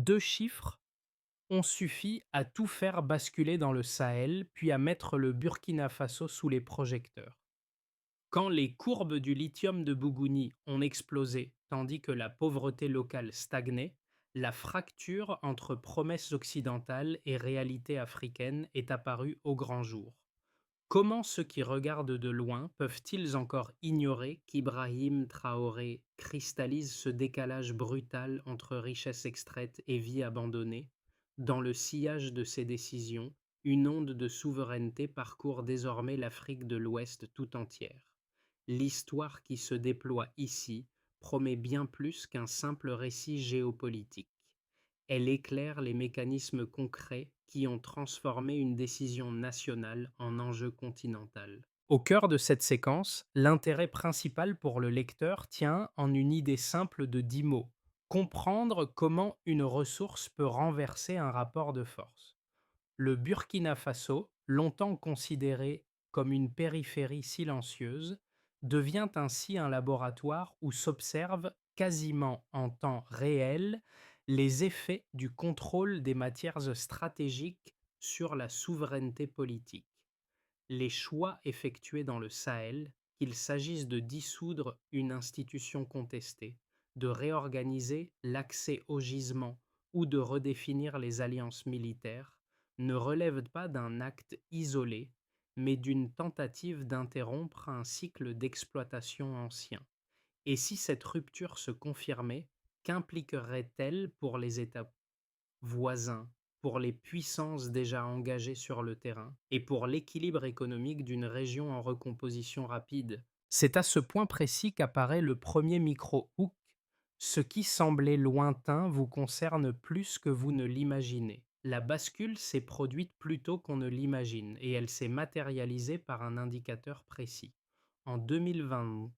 2 chiffres ont suffi à tout faire basculer dans le Sahel, puis à mettre le Burkina Faso sous les projecteurs. Quand les courbes du lithium de Bougouni ont explosé, tandis que la pauvreté locale stagnait, la fracture entre promesses occidentales et réalité africaine est apparue au grand jour. Comment ceux qui regardent de loin peuvent-ils encore ignorer qu'Ibrahim Traoré cristallise ce décalage brutal entre richesse extraite et vie abandonnée? Dans le sillage de ses décisions, une onde de souveraineté parcourt désormais l'Afrique de l'Ouest tout entière. L'histoire qui se déploie ici promet bien plus qu'un simple récit géopolitique. Elle éclaire les mécanismes concrets qui ont transformé une décision nationale en enjeu continental. Au cœur de cette séquence, l'intérêt principal pour le lecteur tient en une idée simple de 10 mots: comprendre comment une ressource peut renverser un rapport de force. Le Burkina Faso, longtemps considéré comme une périphérie silencieuse, devient ainsi un laboratoire où s'observent quasiment en temps réel les effets du contrôle des matières stratégiques sur la souveraineté politique. Les choix effectués dans le Sahel, qu'il s'agisse de dissoudre une institution contestée, de réorganiser l'accès aux gisements ou de redéfinir les alliances militaires, ne relèvent pas d'un acte isolé, mais d'une tentative d'interrompre un cycle d'exploitation ancien. Et si cette rupture se confirmait, qu'impliquerait-elle pour les États voisins, pour les puissances déjà engagées sur le terrain et pour l'équilibre économique d'une région en recomposition rapide? C'est à ce point précis qu'apparaît le premier micro-hook: ce qui semblait lointain vous concerne plus que vous ne l'imaginez. La bascule s'est produite plus tôt qu'on ne l'imagine et elle s'est matérialisée par un indicateur précis. En 2020,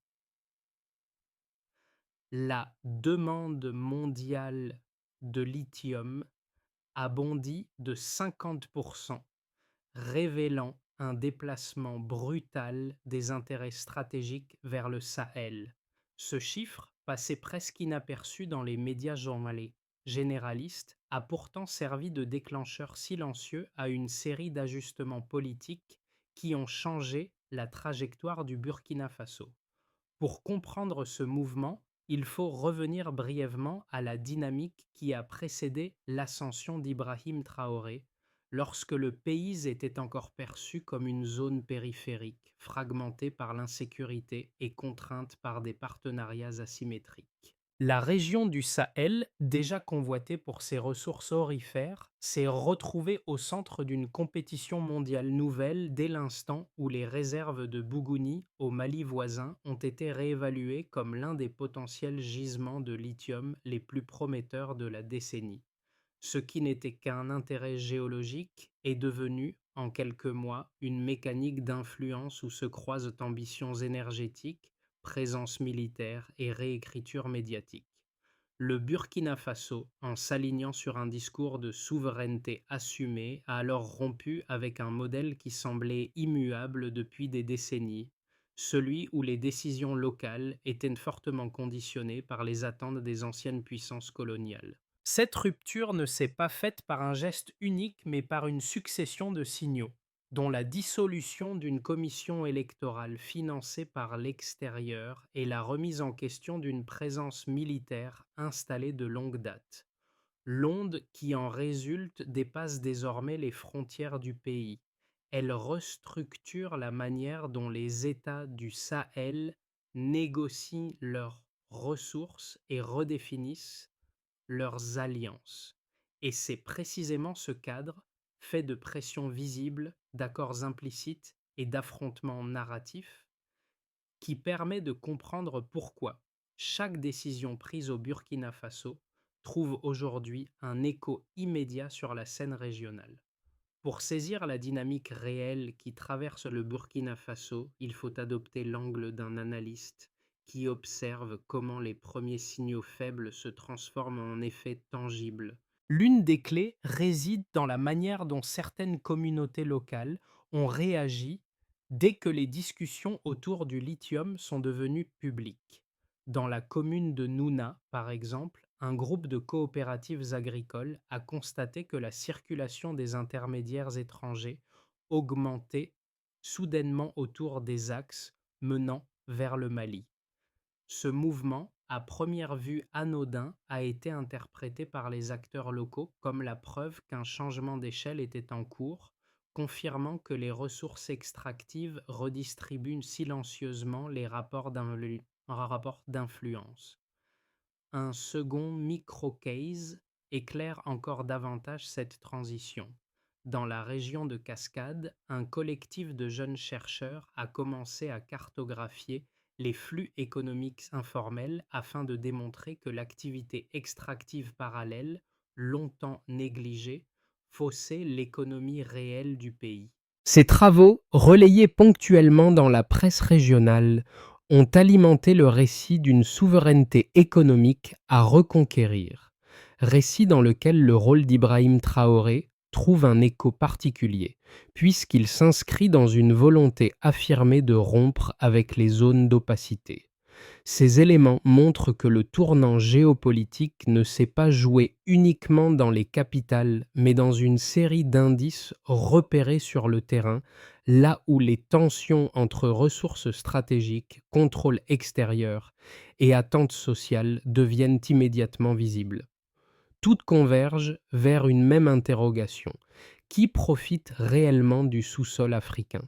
la demande mondiale de lithium a bondi de 50%, révélant un déplacement brutal des intérêts stratégiques vers le Sahel. Ce chiffre, passé presque inaperçu dans les médias généralistes, a pourtant servi de déclencheur silencieux à une série d'ajustements politiques qui ont changé la trajectoire du Burkina Faso. Pour comprendre ce mouvement, il faut revenir brièvement à la dynamique qui a précédé l'ascension d'Ibrahim Traoré, lorsque le pays était encore perçu comme une zone périphérique, fragmentée par l'insécurité et contrainte par des partenariats asymétriques. La région du Sahel, déjà convoitée pour ses ressources aurifères, s'est retrouvée au centre d'une compétition mondiale nouvelle dès l'instant où les réserves de Bougouni, au Mali voisin, ont été réévaluées comme l'un des potentiels gisements de lithium les plus prometteurs de la décennie. Ce qui n'était qu'un intérêt géologique est devenu, en quelques mois, une mécanique d'influence où se croisent ambitions énergétiques, présence militaire et réécriture médiatique. Le Burkina Faso, en s'alignant sur un discours de souveraineté assumée, a alors rompu avec un modèle qui semblait immuable depuis des décennies, celui où les décisions locales étaient fortement conditionnées par les attentes des anciennes puissances coloniales. Cette rupture ne s'est pas faite par un geste unique, mais par une succession de signaux, dont la dissolution d'une commission électorale financée par l'extérieur et la remise en question d'une présence militaire installée de longue date. L'onde qui en résulte dépasse désormais les frontières du pays. Elle restructure la manière dont les États du Sahel négocient leurs ressources et redéfinissent leurs alliances. Et c'est précisément ce cadre, fait de pressions visibles, d'accords implicites et d'affrontements narratifs, qui permet de comprendre pourquoi chaque décision prise au Burkina Faso trouve aujourd'hui un écho immédiat sur la scène régionale. Pour saisir la dynamique réelle qui traverse le Burkina Faso, il faut adopter l'angle d'un analyste qui observe comment les premiers signaux faibles se transforment en effets tangibles. L'une des clés réside dans la manière dont certaines communautés locales ont réagi dès que les discussions autour du lithium sont devenues publiques. Dans la commune de Nouna, par exemple, un groupe de coopératives agricoles a constaté que la circulation des intermédiaires étrangers augmentait soudainement autour des axes menant vers le Mali. Ce mouvement, à première vue anodin, a été interprété par les acteurs locaux comme la preuve qu'un changement d'échelle était en cours, confirmant que les ressources extractives redistribuent silencieusement les rapports d'influence. Un second micro-case éclaire encore davantage cette transition. Dans la région de Cascade, un collectif de jeunes chercheurs a commencé à cartographier les flux économiques informels afin de démontrer que l'activité extractive parallèle, longtemps négligée, faussait l'économie réelle du pays. Ces travaux, relayés ponctuellement dans la presse régionale, ont alimenté le récit d'une souveraineté économique à reconquérir, récit dans lequel le rôle d'Ibrahim Traoré trouve un écho particulier, puisqu'il s'inscrit dans une volonté affirmée de rompre avec les zones d'opacité. Ces éléments montrent que le tournant géopolitique ne s'est pas joué uniquement dans les capitales, mais dans une série d'indices repérés sur le terrain, là où les tensions entre ressources stratégiques, contrôle extérieur et attentes sociales deviennent immédiatement visibles. Toutes convergent vers une même interrogation. Qui profite réellement du sous-sol africain?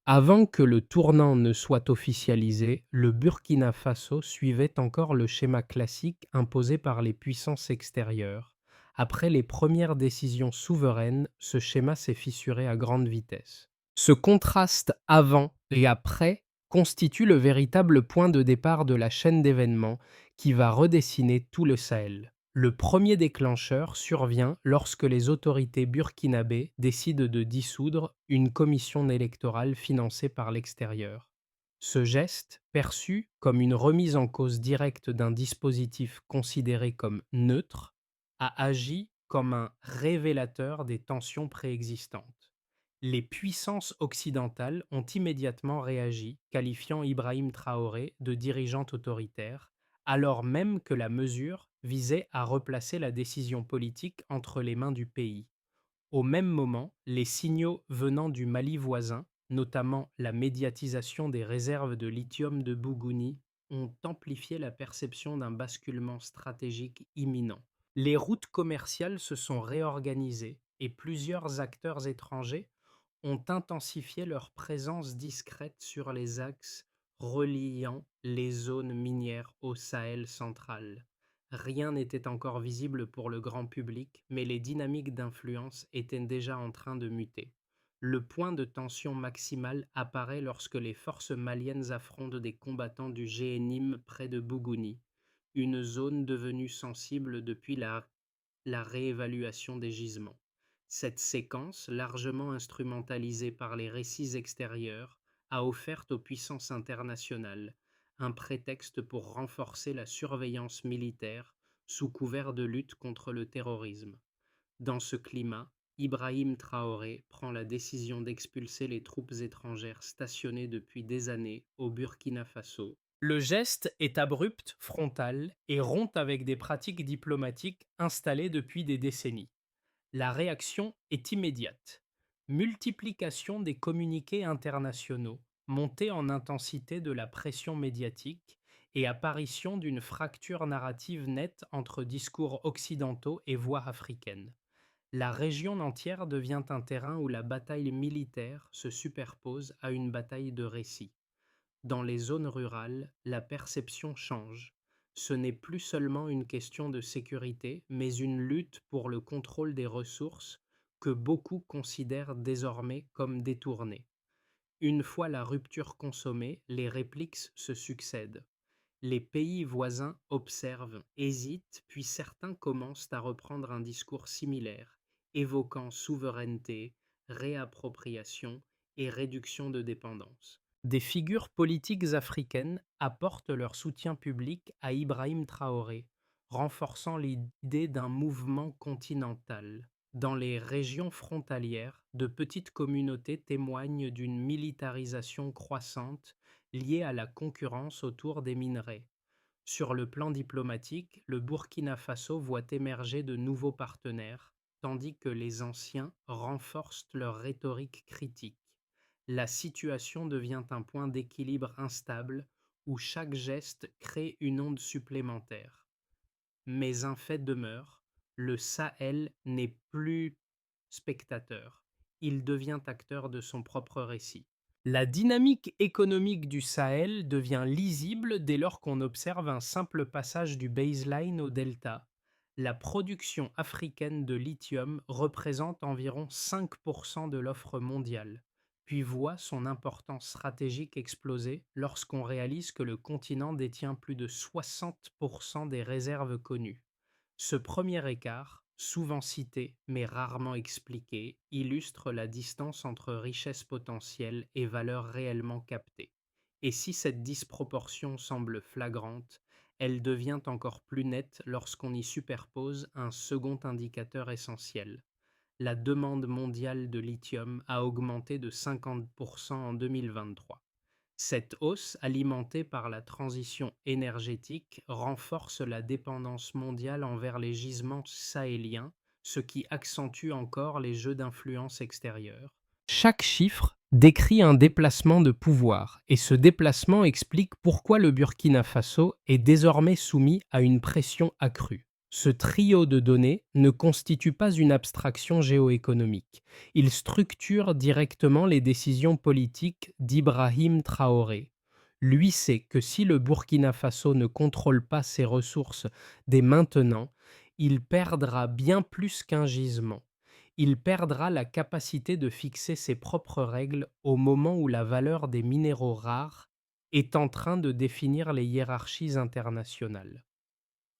Avant que le tournant ne soit officialisé, le Burkina Faso suivait encore le schéma classique imposé par les puissances extérieures. Après les premières décisions souveraines, ce schéma s'est fissuré à grande vitesse. Ce contraste avant et après constitue le véritable point de départ de la chaîne d'événements qui va redessiner tout le Sahel. Le premier déclencheur survient lorsque les autorités burkinabées décident de dissoudre une commission électorale financée par l'extérieur. Ce geste, perçu comme une remise en cause directe d'un dispositif considéré comme neutre, a agi comme un révélateur des tensions préexistantes. Les puissances occidentales ont immédiatement réagi, qualifiant Ibrahim Traoré de dirigeant autoritaire, alors même que la mesure visait à replacer la décision politique entre les mains du pays. Au même moment, les signaux venant du Mali voisin, notamment la médiatisation des réserves de lithium de Bougouni, ont amplifié la perception d'un basculement stratégique imminent. Les routes commerciales se sont réorganisées et plusieurs acteurs étrangers ont intensifié leur présence discrète sur les axes reliant les zones minières au Sahel central. Rien n'était encore visible pour le grand public, mais les dynamiques d'influence étaient déjà en train de muter. Le point de tension maximal apparaît lorsque les forces maliennes affrontent des combattants du GNIM près de Bougouni, une zone devenue sensible depuis la réévaluation des gisements. Cette séquence, largement instrumentalisée par les récits extérieurs, a offert aux puissances internationales un prétexte pour renforcer la surveillance militaire sous couvert de lutte contre le terrorisme. Dans ce climat, Ibrahim Traoré prend la décision d'expulser les troupes étrangères stationnées depuis des années au Burkina Faso. Le geste est abrupt, frontal et rompt avec des pratiques diplomatiques installées depuis des décennies. La réaction est immédiate. Multiplication des communiqués internationaux, montée en intensité de la pression médiatique et apparition d'une fracture narrative nette entre discours occidentaux et voix africaines. La région entière devient un terrain où la bataille militaire se superpose à une bataille de récits. Dans les zones rurales, la perception change. Ce n'est plus seulement une question de sécurité, mais une lutte pour le contrôle des ressources que beaucoup considèrent désormais comme détournées. Une fois la rupture consommée, les répliques se succèdent. Les pays voisins observent, hésitent, puis certains commencent à reprendre un discours similaire, évoquant souveraineté, réappropriation et réduction de dépendance. Des figures politiques africaines apportent leur soutien public à Ibrahim Traoré, renforçant l'idée d'un mouvement continental. Dans les régions frontalières, de petites communautés témoignent d'une militarisation croissante liée à la concurrence autour des minerais. Sur le plan diplomatique, le Burkina Faso voit émerger de nouveaux partenaires, tandis que les anciens renforcent leur rhétorique critique. La situation devient un point d'équilibre instable où chaque geste crée une onde supplémentaire. Mais un fait demeure, le Sahel n'est plus spectateur, il devient acteur de son propre récit. La dynamique économique du Sahel devient lisible dès lors qu'on observe un simple passage du baseline au delta. La production africaine de lithium représente environ 5% de l'offre mondiale, puis voit son importance stratégique exploser lorsqu'on réalise que le continent détient plus de 60% des réserves connues. Ce premier écart, souvent cité mais rarement expliqué, illustre la distance entre richesse potentielle et valeur réellement captée. Et si cette disproportion semble flagrante, elle devient encore plus nette lorsqu'on y superpose un second indicateur essentiel. La demande mondiale de lithium a augmenté de 50% en 2023. Cette hausse, alimentée par la transition énergétique, renforce la dépendance mondiale envers les gisements sahéliens, ce qui accentue encore les jeux d'influence extérieure. Chaque chiffre décrit un déplacement de pouvoir, et ce déplacement explique pourquoi le Burkina Faso est désormais soumis à une pression accrue. Ce trio de données ne constitue pas une abstraction géoéconomique. Il structure directement les décisions politiques d'Ibrahim Traoré. Lui sait que si le Burkina Faso ne contrôle pas ses ressources dès maintenant, il perdra bien plus qu'un gisement. Il perdra la capacité de fixer ses propres règles au moment où la valeur des minéraux rares est en train de définir les hiérarchies internationales.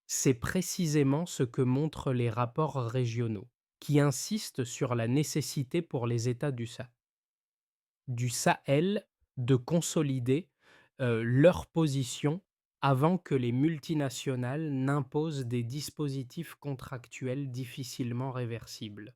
C'est précisément ce que montrent les rapports régionaux, qui insistent sur la nécessité pour les États du Sahel de consolider leur position avant que les multinationales n'imposent des dispositifs contractuels difficilement réversibles.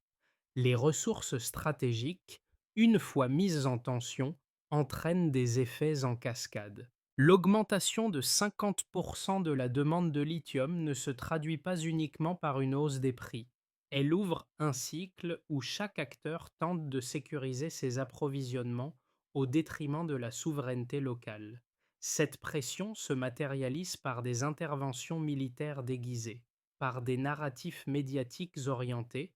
Les ressources stratégiques, une fois mises en tension, entraînent des effets en cascade. L'augmentation de 50% de la demande de lithium ne se traduit pas uniquement par une hausse des prix. Elle ouvre un cycle où chaque acteur tente de sécuriser ses approvisionnements au détriment de la souveraineté locale. Cette pression se matérialise par des interventions militaires déguisées, par des narratifs médiatiques orientés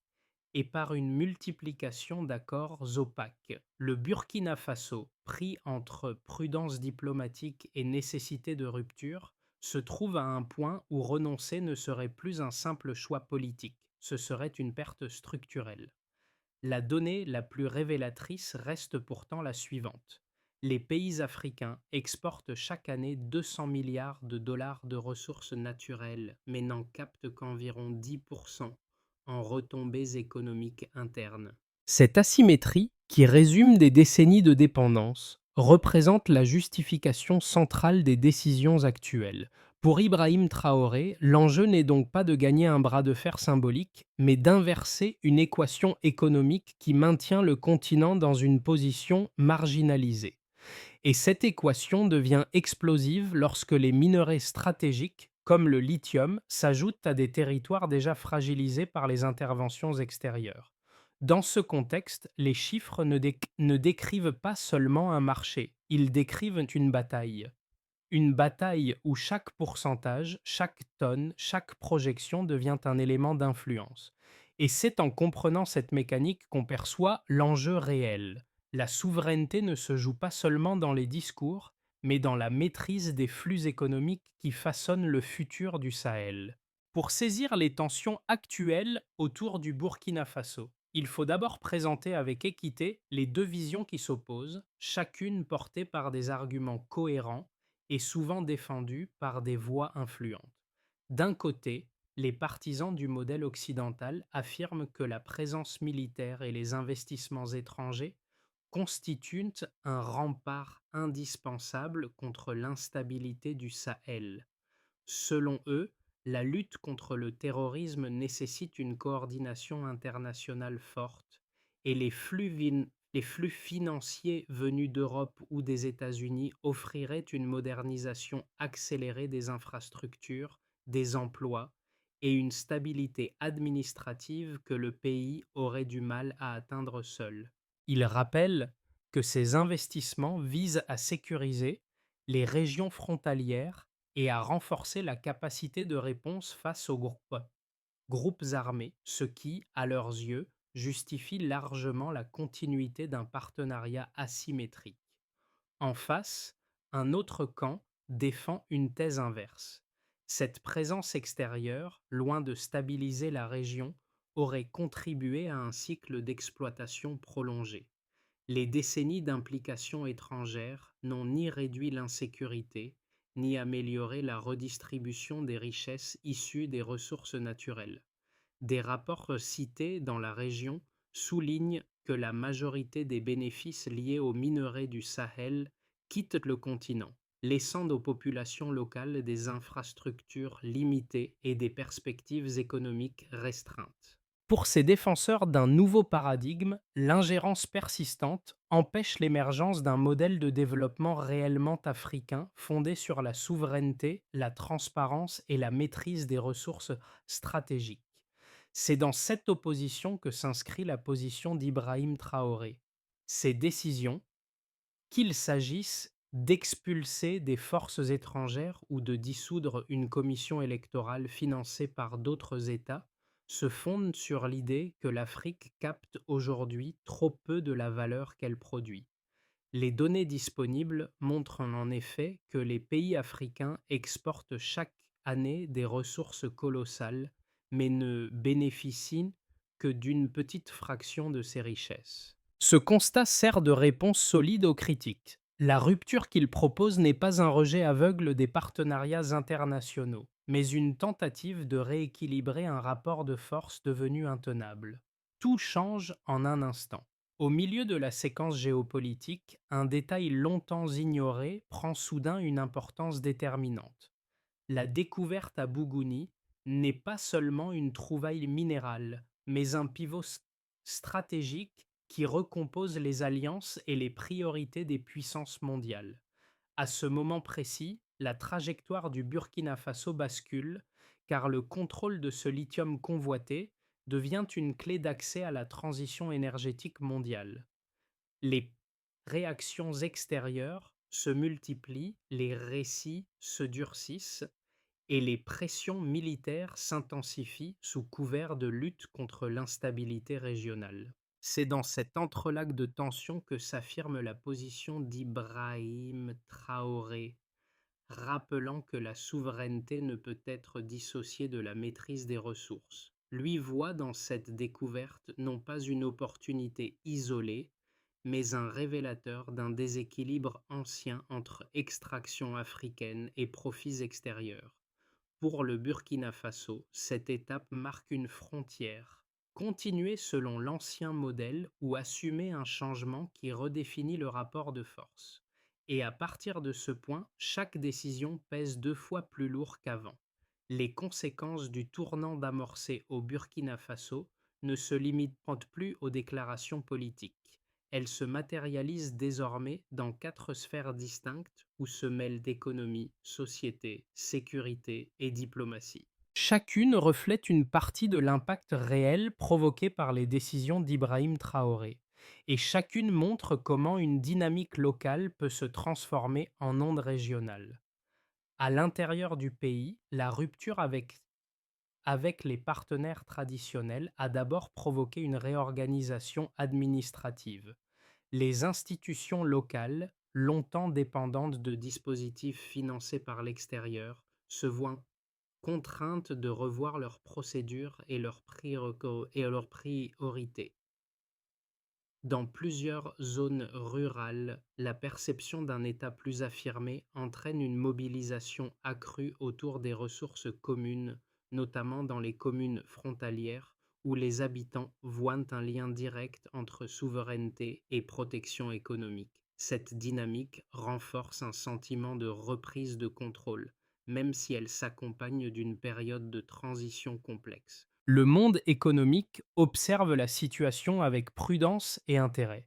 et par une multiplication d'accords opaques. Le Burkina Faso, pris entre prudence diplomatique et nécessité de rupture, se trouve à un point où renoncer ne serait plus un simple choix politique, ce serait une perte structurelle. La donnée la plus révélatrice reste pourtant la suivante. Les pays africains exportent chaque année 200 milliards de dollars de ressources naturelles, mais n'en captent qu'environ 10% en retombées économiques internes. Cette asymétrie, qui résume des décennies de dépendance, représente la justification centrale des décisions actuelles. Pour Ibrahim Traoré, l'enjeu n'est donc pas de gagner un bras de fer symbolique, mais d'inverser une équation économique qui maintient le continent dans une position marginalisée. Et cette équation devient explosive lorsque les minerais stratégiques, comme le lithium, s'ajoutent à des territoires déjà fragilisés par les interventions extérieures. Dans ce contexte, les chiffres ne décrivent pas seulement un marché, ils décrivent une bataille. Une bataille où chaque pourcentage, chaque tonne, chaque projection devient un élément d'influence. Et c'est en comprenant cette mécanique qu'on perçoit l'enjeu réel. La souveraineté ne se joue pas seulement dans les discours, mais dans la maîtrise des flux économiques qui façonnent le futur du Sahel. Pour saisir les tensions actuelles autour du Burkina Faso, il faut d'abord présenter avec équité les deux visions qui s'opposent, chacune portée par des arguments cohérents et souvent défendue par des voix influentes. D'un côté, les partisans du modèle occidental affirment que la présence militaire et les investissements étrangers constituent un rempart indispensable contre l'instabilité du Sahel. Selon eux, la lutte contre le terrorisme nécessite une coordination internationale forte et les flux Les flux financiers venus d'Europe ou des États-Unis offriraient une modernisation accélérée des infrastructures, des emplois et une stabilité administrative que le pays aurait du mal à atteindre seul. Il rappelle que ces investissements visent à sécuriser les régions frontalières et à renforcer la capacité de réponse face aux groupes armés, ce qui, à leurs yeux, justifie largement la continuité d'un partenariat asymétrique. En face, un autre camp défend une thèse inverse. Cette présence extérieure, loin de stabiliser la région, aurait contribué à un cycle d'exploitation prolongé. Les décennies d'implication étrangère n'ont ni réduit l'insécurité, ni amélioré la redistribution des richesses issues des ressources naturelles. Des rapports cités dans la région soulignent que la majorité des bénéfices liés aux minerais du Sahel quittent le continent, laissant aux populations locales des infrastructures limitées et des perspectives économiques restreintes. Pour ces défenseurs d'un nouveau paradigme, l'ingérence persistante empêche l'émergence d'un modèle de développement réellement africain fondé sur la souveraineté, la transparence et la maîtrise des ressources stratégiques. C'est dans cette opposition que s'inscrit la position d'Ibrahim Traoré. Ces décisions, qu'il s'agisse d'expulser des forces étrangères ou de dissoudre une commission électorale financée par d'autres États, se fondent sur l'idée que l'Afrique capte aujourd'hui trop peu de la valeur qu'elle produit. Les données disponibles montrent en effet que les pays africains exportent chaque année des ressources colossales, mais ne bénéficient que d'une petite fraction de ces richesses. Ce constat sert de réponse solide aux critiques. La rupture qu'il propose n'est pas un rejet aveugle des partenariats internationaux, mais une tentative de rééquilibrer un rapport de force devenu intenable. Tout change en un instant. Au milieu de la séquence géopolitique, un détail longtemps ignoré prend soudain une importance déterminante. La découverte à Bougouni n'est pas seulement une trouvaille minérale, mais un pivot stratégique qui recompose les alliances et les priorités des puissances mondiales. À ce moment précis, la trajectoire du Burkina Faso bascule, car le contrôle de ce lithium convoité devient une clé d'accès à la transition énergétique mondiale. Les réactions extérieures se multiplient, les récits se durcissent et les pressions militaires s'intensifient sous couvert de lutte contre l'instabilité régionale. C'est dans cet entrelac de tensions que s'affirme la position d'Ibrahim Traoré, rappelant que la souveraineté ne peut être dissociée de la maîtrise des ressources. Lui voit dans cette découverte non pas une opportunité isolée, mais un révélateur d'un déséquilibre ancien entre extraction africaine et profits extérieurs. Pour le Burkina Faso, cette étape marque une frontière. Continuer selon l'ancien modèle ou assumer un changement qui redéfinit le rapport de force. Et à partir de ce point, chaque décision pèse 2 fois plus lourd qu'avant. Les conséquences du tournant d'amorcer au Burkina Faso ne se limitent plus aux déclarations politiques. Elles se matérialisent désormais dans 4 sphères distinctes où se mêlent économie, société, sécurité et diplomatie. Chacune reflète une partie de l'impact réel provoqué par les décisions d'Ibrahim Traoré, et chacune montre comment une dynamique locale peut se transformer en onde régionale. À l'intérieur du pays, la rupture avec les partenaires traditionnels a d'abord provoqué une réorganisation administrative. Les institutions locales, longtemps dépendantes de dispositifs financés par l'extérieur, se voient contraintes de revoir leurs procédures et leurs priorités. Dans plusieurs zones rurales, la perception d'un État plus affirmé entraîne une mobilisation accrue autour des ressources communes, notamment dans les communes frontalières, où les habitants voient un lien direct entre souveraineté et protection économique. Cette dynamique renforce un sentiment de reprise de contrôle, même si elle s'accompagne d'une période de transition complexe. Le monde économique observe la situation avec prudence et intérêt.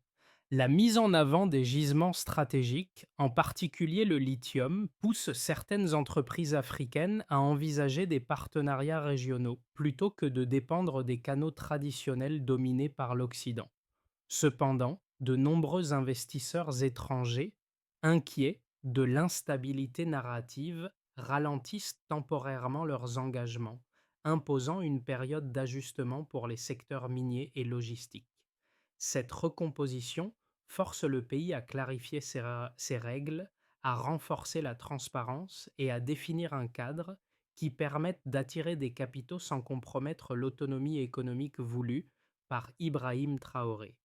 La mise en avant des gisements stratégiques, en particulier le lithium, pousse certaines entreprises africaines à envisager des partenariats régionaux plutôt que de dépendre des canaux traditionnels dominés par l'Occident. Cependant, de nombreux investisseurs étrangers, inquiets de l'instabilité narrative, ralentissent temporairement leurs engagements, imposant une période d'ajustement pour les secteurs miniers et logistiques. Cette recomposition force le pays à clarifier ses règles, à renforcer la transparence et à définir un cadre qui permette d'attirer des capitaux sans compromettre l'autonomie économique voulue par Ibrahim Traoré.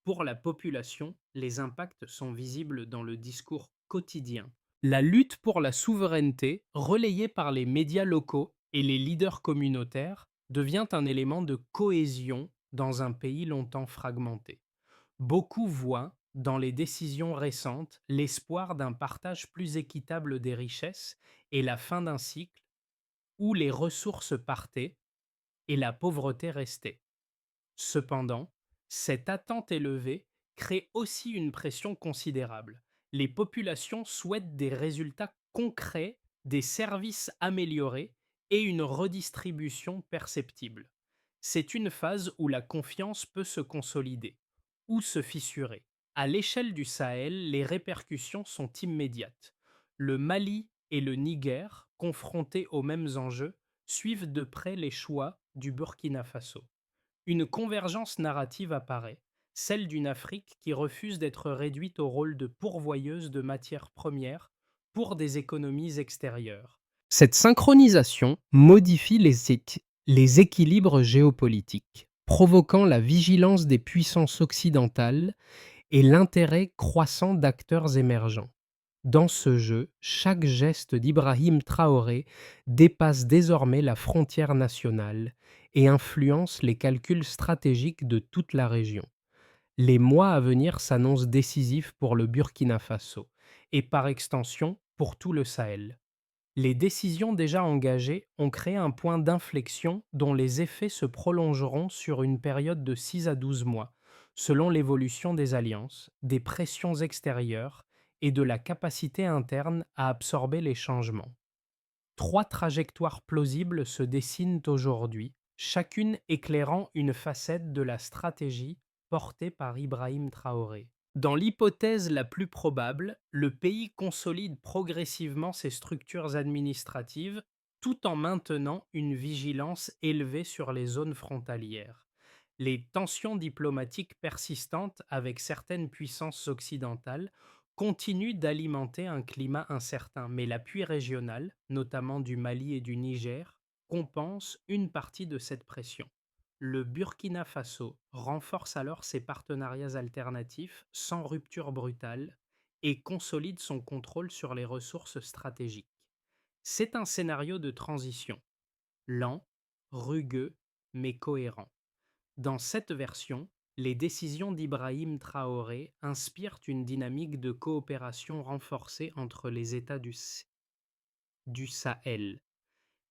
Pour la population, les impacts sont visibles dans le discours quotidien. La lutte pour la souveraineté, relayée par les médias locaux et les leaders communautaires, devient un élément de cohésion dans un pays longtemps fragmenté. Beaucoup voient dans les décisions récentes l'espoir d'un partage plus équitable des richesses et la fin d'un cycle où les ressources partaient et la pauvreté restait. Cependant, cette attente élevée crée aussi une pression considérable. Les populations souhaitent des résultats concrets, des services améliorés et une redistribution perceptible. C'est une phase où la confiance peut se consolider ou se fissurer. À l'échelle du Sahel, les répercussions sont immédiates. Le Mali et le Niger, confrontés aux mêmes enjeux, suivent de près les choix du Burkina Faso. Une convergence narrative apparaît, celle d'une Afrique qui refuse d'être réduite au rôle de pourvoyeuse de matières premières pour des économies extérieures. Cette synchronisation modifie les équilibres géopolitiques, provoquant la vigilance des puissances occidentales et l'intérêt croissant d'acteurs émergents. Dans ce jeu, chaque geste d'Ibrahim Traoré dépasse désormais la frontière nationale et influence les calculs stratégiques de toute la région. Les mois à venir s'annoncent décisifs pour le Burkina Faso et par extension pour tout le Sahel. Les décisions déjà engagées ont créé un point d'inflexion dont les effets se prolongeront sur une période de 6 à 12 mois, selon l'évolution des alliances, des pressions extérieures et de la capacité interne à absorber les changements. Trois trajectoires plausibles se dessinent aujourd'hui, chacune éclairant une facette de la stratégie portée par Ibrahim Traoré. Dans l'hypothèse la plus probable, le pays consolide progressivement ses structures administratives tout en maintenant une vigilance élevée sur les zones frontalières. Les tensions diplomatiques persistantes avec certaines puissances occidentales continuent d'alimenter un climat incertain, mais l'appui régional, notamment du Mali et du Niger, compense une partie de cette pression. Le Burkina Faso renforce alors ses partenariats alternatifs sans rupture brutale et consolide son contrôle sur les ressources stratégiques. C'est un scénario de transition, lent, rugueux, mais cohérent. Dans cette version, les décisions d'Ibrahim Traoré inspirent une dynamique de coopération renforcée entre les États du Sahel.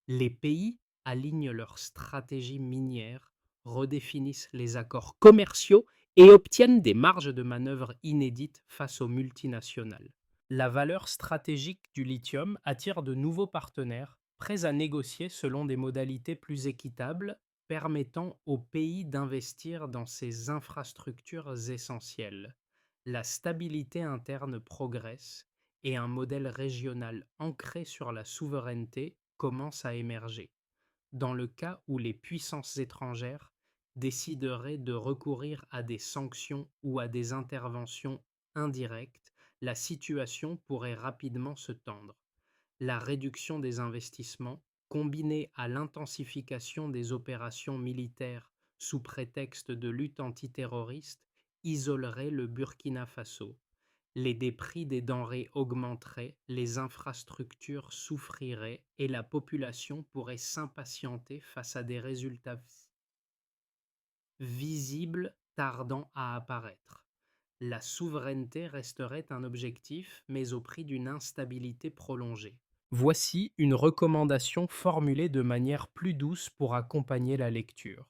Les pays alignent leurs stratégies minières, redéfinissent les accords commerciaux et obtiennent des marges de manœuvre inédites face aux multinationales. La valeur stratégique du lithium attire de nouveaux partenaires prêts à négocier selon des modalités plus équitables, permettant au pays d'investir dans ses infrastructures essentielles. La stabilité interne progresse et un modèle régional ancré sur la souveraineté commence à émerger. Dans le cas où les puissances étrangères décideraient de recourir à des sanctions ou à des interventions indirectes, la situation pourrait rapidement se tendre. La réduction des investissements, combinée à l'intensification des opérations militaires sous prétexte de lutte antiterroriste, isolerait le Burkina Faso. Les prix des denrées augmenteraient, les infrastructures souffriraient et la population pourrait s'impatienter face à des résultats visibles tardant à apparaître. La souveraineté resterait un objectif, mais au prix d'une instabilité prolongée. Voici une recommandation formulée de manière plus douce pour accompagner la lecture.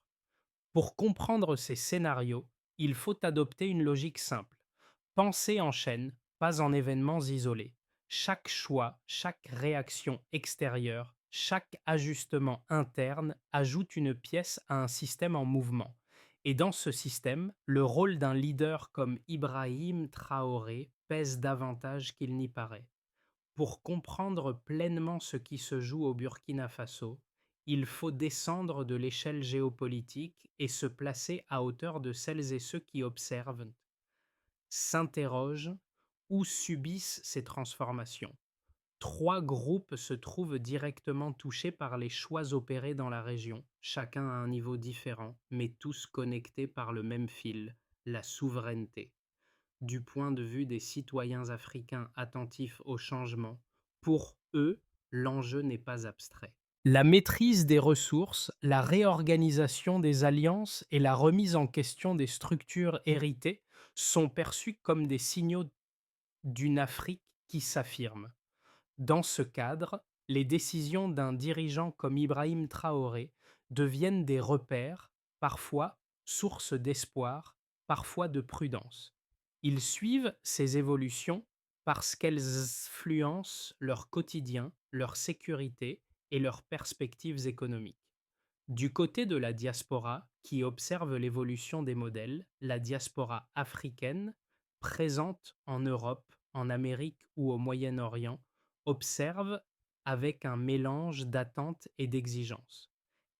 Pour comprendre ces scénarios, il faut adopter une logique simple. Penser en chaîne, pas en événements isolés. Chaque choix, chaque réaction extérieure, chaque ajustement interne ajoute une pièce à un système en mouvement. Et dans ce système, le rôle d'un leader comme Ibrahim Traoré pèse davantage qu'il n'y paraît. Pour comprendre pleinement ce qui se joue au Burkina Faso, il faut descendre de l'échelle géopolitique et se placer à hauteur de celles et ceux qui observent, s'interrogent ou subissent ces transformations. Trois groupes se trouvent directement touchés par les choix opérés dans la région, chacun à un niveau différent, mais tous connectés par le même fil, la souveraineté. Du point de vue des citoyens africains attentifs au changement, pour eux, l'enjeu n'est pas abstrait. La maîtrise des ressources, la réorganisation des alliances et la remise en question des structures héritées sont perçus comme des signaux d'une Afrique qui s'affirme. Dans ce cadre, les décisions d'un dirigeant comme Ibrahim Traoré deviennent des repères, parfois source d'espoir, parfois de prudence. Ils suivent ces évolutions parce qu'elles influencent leur quotidien, leur sécurité et leurs perspectives économiques. Du côté de la diaspora, qui observe l'évolution des modèles, la diaspora africaine, présente en Europe, en Amérique ou au Moyen-Orient, observe avec un mélange d'attentes et d'exigences.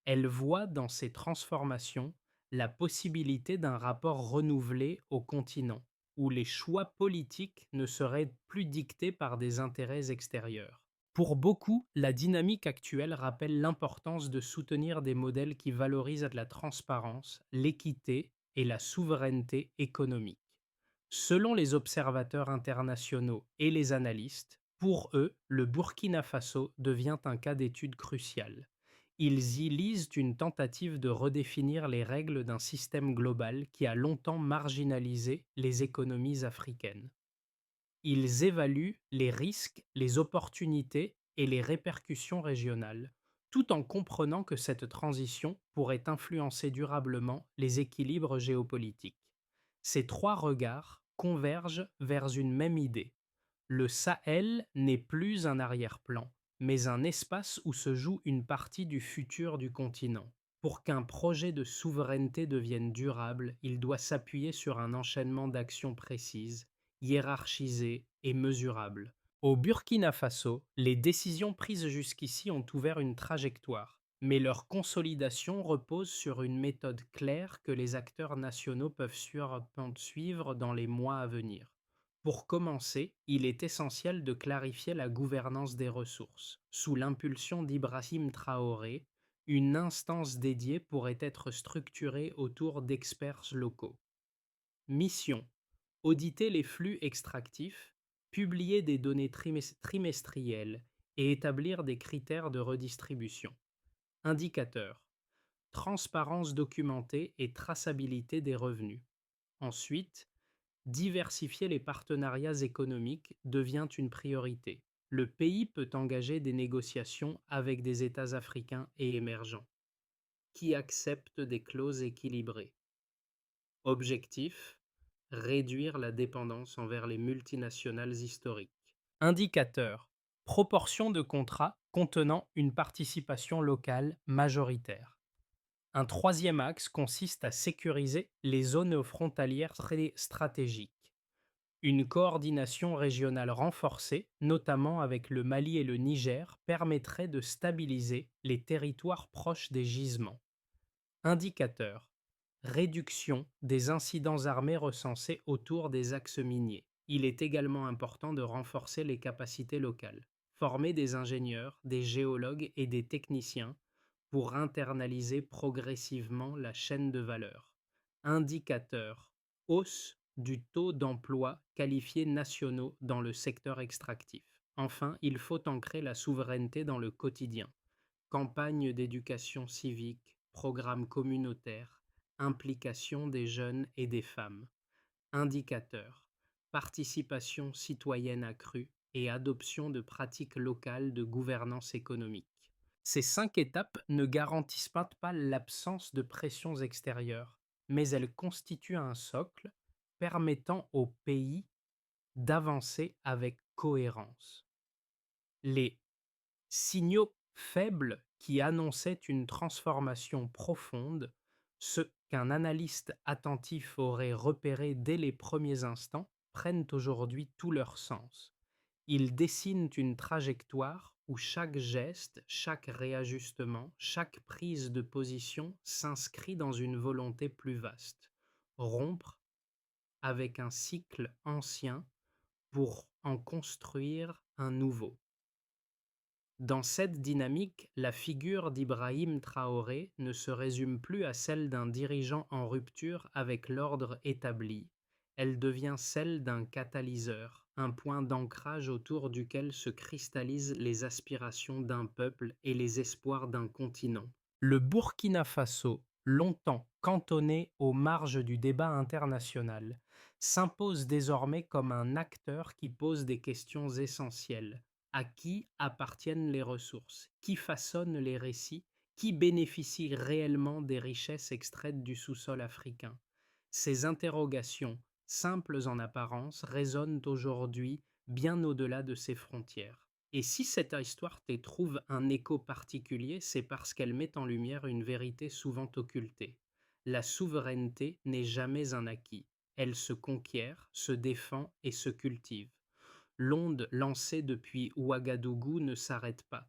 Elle voit dans ces transformations la possibilité d'un rapport renouvelé au continent, où les choix politiques ne seraient plus dictés par des intérêts extérieurs. Pour beaucoup, la dynamique actuelle rappelle l'importance de soutenir des modèles qui valorisent la transparence, l'équité et la souveraineté économique. Selon les observateurs internationaux et les analystes, pour eux, le Burkina Faso devient un cas d'étude crucial. Ils y lisent une tentative de redéfinir les règles d'un système global qui a longtemps marginalisé les économies africaines. Ils évaluent les risques, les opportunités et les répercussions régionales, tout en comprenant que cette transition pourrait influencer durablement les équilibres géopolitiques. Ces trois regards convergent vers une même idée. Le Sahel n'est plus un arrière-plan, mais un espace où se joue une partie du futur du continent. Pour qu'un projet de souveraineté devienne durable, il doit s'appuyer sur un enchaînement d'actions précises, hiérarchisées et mesurables. Au Burkina Faso, les décisions prises jusqu'ici ont ouvert une trajectoire, mais leur consolidation repose sur une méthode claire que les acteurs nationaux peuvent suivre dans les mois à venir. Pour commencer, il est essentiel de clarifier la gouvernance des ressources. Sous l'impulsion d'Ibrahim Traoré, une instance dédiée pourrait être structurée autour d'experts locaux. Mission: auditer les flux extractifs, publier des données trimestrielles et établir des critères de redistribution. Indicateurs: transparence documentée et traçabilité des revenus. Ensuite, diversifier les partenariats économiques devient une priorité. Le pays peut engager des négociations avec des États africains et émergents, qui acceptent des clauses équilibrées. Objectif: réduire la dépendance envers les multinationales historiques. Indicateur: proportion de contrats contenant une participation locale majoritaire. Un troisième axe consiste à sécuriser les zones frontalières stratégiques. Une coordination régionale renforcée, notamment avec le Mali et le Niger, permettrait de stabiliser les territoires proches des gisements. Indicateur: réduction des incidents armés recensés autour des axes miniers. Il est également important de renforcer les capacités locales, former des ingénieurs, des géologues et des techniciens pour internaliser progressivement la chaîne de valeur. Indicateur: hausse du taux d'emploi qualifiés nationaux dans le secteur extractif. Enfin, il faut ancrer la souveraineté dans le quotidien. Campagne d'éducation civique, programmes communautaires, implication des jeunes et des femmes. Indicateurs: participation citoyenne accrue et adoption de pratiques locales de gouvernance économique. Ces 5 étapes ne garantissent pas l'absence de pressions extérieures, mais elles constituent un socle permettant au pays d'avancer avec cohérence. Les signaux faibles qui annonçaient une transformation profonde, ceux qu'un analyste attentif aurait repérés dès les premiers instants, prennent aujourd'hui tout leur sens. Ils dessinent une trajectoire où chaque geste, chaque réajustement, chaque prise de position s'inscrit dans une volonté plus vaste: rompre avec un cycle ancien pour en construire un nouveau. Dans cette dynamique, la figure d'Ibrahim Traoré ne se résume plus à celle d'un dirigeant en rupture avec l'ordre établi. Elle devient celle d'un catalyseur, un point d'ancrage autour duquel se cristallisent les aspirations d'un peuple et les espoirs d'un continent. Le Burkina Faso, longtemps cantonné aux marges du débat international, s'impose désormais comme un acteur qui pose des questions essentielles. À qui appartiennent les ressources? Qui façonne les récits? Qui bénéficie réellement des richesses extraites du sous-sol africain? Ces interrogations, simples en apparence, résonnent aujourd'hui bien au-delà de ces frontières. Et si cette histoire te trouve un écho particulier, c'est parce qu'elle met en lumière une vérité souvent occultée. La souveraineté n'est jamais un acquis. Elle se conquiert, se défend et se cultive. L'onde lancée depuis Ouagadougou ne s'arrête pas.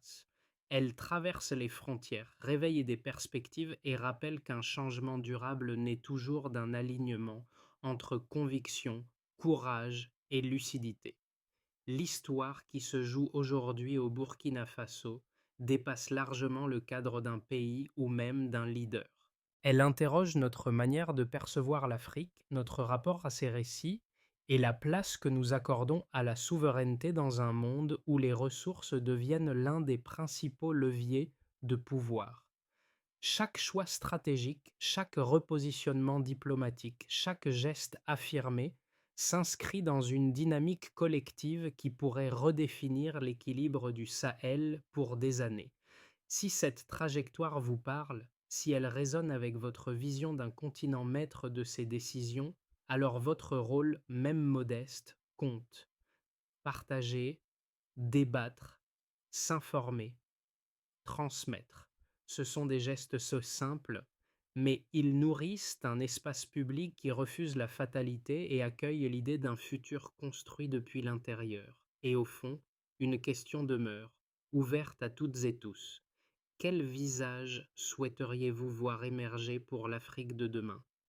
Elle traverse les frontières, réveille des perspectives et rappelle qu'un changement durable naît toujours d'un alignement entre conviction, courage et lucidité. L'histoire qui se joue aujourd'hui au Burkina Faso dépasse largement le cadre d'un pays ou même d'un leader. Elle interroge notre manière de percevoir l'Afrique, notre rapport à ses récits et la place que nous accordons à la souveraineté dans un monde où les ressources deviennent l'un des principaux leviers de pouvoir. Chaque choix stratégique, chaque repositionnement diplomatique, chaque geste affirmé s'inscrit dans une dynamique collective qui pourrait redéfinir l'équilibre du Sahel pour des années. Si cette trajectoire vous parle, si elle résonne avec votre vision d'un continent maître de ses décisions, alors votre rôle, même modeste, compte. Partager, débattre, s'informer, transmettre. Ce sont des gestes so simples, mais ils nourrissent un espace public qui refuse la fatalité et accueille l'idée d'un futur construit depuis l'intérieur. Et au fond, une question demeure, ouverte à toutes et tous. Quel visage souhaiteriez-vous voir émerger pour l'Afrique de demain?